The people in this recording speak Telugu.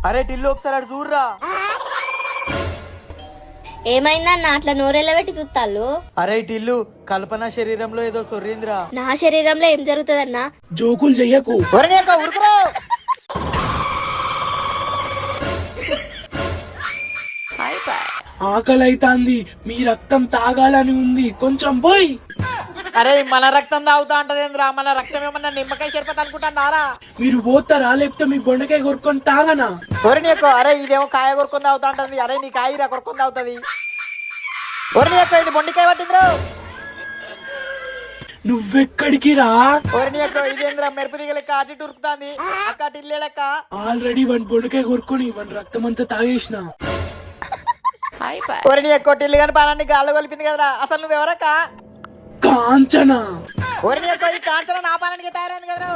అరే టిల్లు ఒకసారి అటు చూర్రా. ఏమైందన్న అట్లా నోరెళ్ళ పెట్టి చూస్తాళ్ళు? అరే టిల్లు కల్పన శరీరంలో ఏదో సొర్రిందిరా. నా శరీరంలో ఏం జరుగుతుందన్నా? జోకులు చెయ్యకు. ఉరుకురా. ఆకలి అయితాంది, మీ రక్తం తాగాలని ఉంది, కొంచెం పోయి. అరే మన రక్తం తాగుతా అంటదేంద్రా? మన రక్తం ఏమన్నా నిమ్మకాయ షర్బత్ అనుకుంటారా? మీరు పోతారా లేకపోతే మీ బొండకాయ కొరుకొని తాగనా? ఒరినియక్కో అరే ఇదేమో కాయ కొరుకొని తాగుతా అంటుంది. అరే నీ కాయరా కొరుకొని తాగుతుంది. ఒరినియక్కో ఇది బొండికాయ పట్టింద్రు. నువ్వెక్కడికి రా? ఒరినియక్కో ఇదేంద్రా మెరుపు దిగ లెక్క అటు ఇటు ఉరుకుతాంది. అక్క టిల్లేడక్క. ఆల్రెడీ వన్ బొండకాయ కొరుకొని వన్ రక్తం అంతా తాగేసిన. ఒరినియక్కో టిల్లు గాని పానాన్ని గాల్లో కలిపింది కదరా. అసలు నువ్వెవరక్క? కాంచనా. ఒరినియక్కో ఈ కాంచన నా పానానికి తయారైంది కదరా.